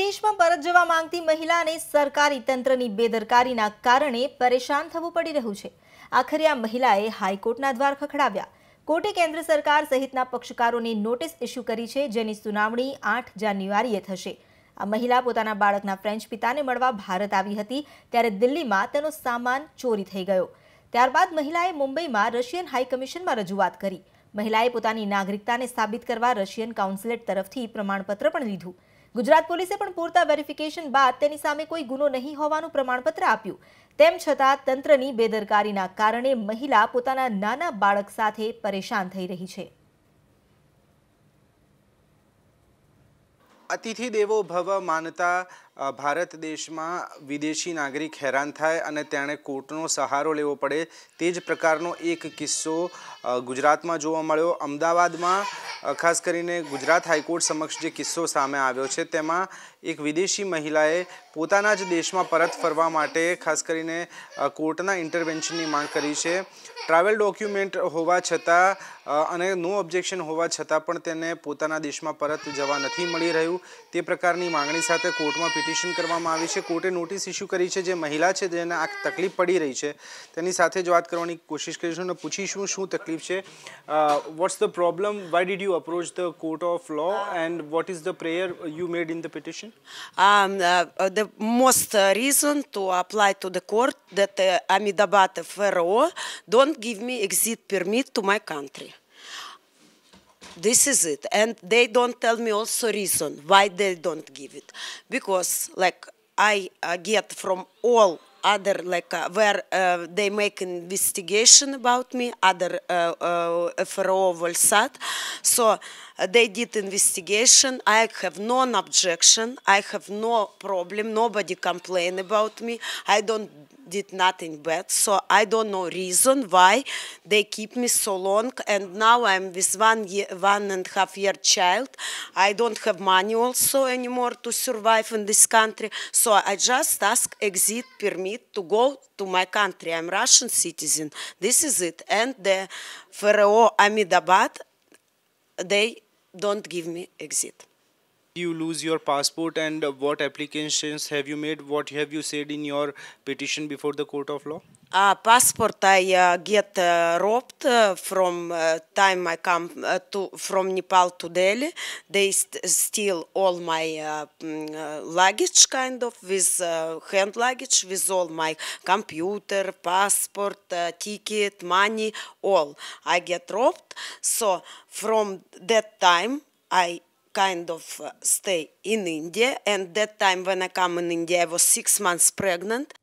સ્વદેશમાં પરત જવા માંગતી મહિલાને સરકારી તંત્રની બેદરકારીના કારણે પરેશાન થવું પડી રહ્યું છે। આખરે આ મહિલાએ હાઈકોર્ટના દ્વાર ખખડાવ્યા। કોર્ટે કેન્દ્ર સરકાર સહિતના પક્ષકારોને નોટિસ ઇસ્યુ કરી છે, જેની સુનાવણી 8 જાન્યુઆરીએ થશે। આ મહિલા પોતાના બાળકના ફ્રેન્ચ પિતાને મળવા ભારત આવી હતી, ત્યારે દિલ્હીમાં તેનો સામાન ચોરી થઈ ગયો। ત્યારબાદ મહિલાએ મુંબઈમાં રશિયન હાઈ કમિશનમાં રજૂઆત કરી। મહિલાએ પોતાની નાગરિકતાને સાબિત કરવા રશિયન કાઉન્સિલેટ તરફથી પ્રમાણપત્ર પણ લીધું। ગુજરાત પોલીસે પણ પૂરતા વેરિફિકેશન બાદ તેની સામે કોઈ ગુનો નહીં હોવાનું પ્રમાણપત્ર આપ્યું। તેમ છતાં તંત્રની બેદરકારીના કારણે મહિલા પોતાના નાના બાળક સાથે પરેશાન થઈ રહી છે। અતિથિ દેવો ભવ માનતા ભારત દેશમાં વિદેશી નાગરિક હેરાન થાય અને તેણે કોર્ટનો સહારો લેવો પડે, તે જ પ્રકારનો એક કિસ્સો ગુજરાતમાં જોવા મળ્યો। અમદાવાદમાં ખાસ કરીને ગુજરાત હાઈકોર્ટ સમક્ષ જે કિસ્સો સામે આવ્યો છે, તેમાં એક વિદેશી મહિલાએ પોતાના જ દેશમાં પરત ફરવા માટે ખાસ કરીને કોર્ટના ઇન્ટરવેન્શનની માંગ કરી છે। ટ્રાવેલ ડોક્યુમેન્ટ હોવા છતાં અને નો ઓબ્જેક્શન હોવા છતાં પણ તેને પોતાના દેશમાં પરત જવા નથી મળી રહ્યું, તે પ્રકારની માંગણી સાથે કોર્ટમાં પિટિશન કરવામાં આવી છે। કોર્ટે નોટિસ ઇસ્યુ કરી છે। જે મહિલા છે, જેને આ તકલીફ પડી રહી છે, તેની સાથે જ વાત કરવાની કોશિશ કરીશું અને પૂછીશું શું તકલીફ છે। What's the problem? Why did you approach the court of law and what is the prayer you made in the petition? The most reason to apply to the court that Ahmedabad FRO don't give me exit permit to my country. This is it, and they don't tell me also reason why they don't give it, because like I get from all other where they make investigation about me, other FRO Volsat, so they did investigation. I have no objection, I have no problem, nobody complain about me, I don't did nothing bad, so I don't know reason why they keep me so long. And now I'm with 1.5 year child. I don't have money also anymore to survive in this country, so I just ask exit permit to go to my country. I'm Russian citizen, this is it. And the FRO Ahmedabad, they don't give me exit. You lose your passport, and what applications have you made? What have you said in your petition before the court of law? Passport I get robbed from time I come from Nepal to Delhi. They steal all my luggage, kind of, with hand luggage, with all my computer, passport, ticket, money, all. I get robbed. So from that time I kind of stay in India, and that time when I come in India I was 6 months pregnant.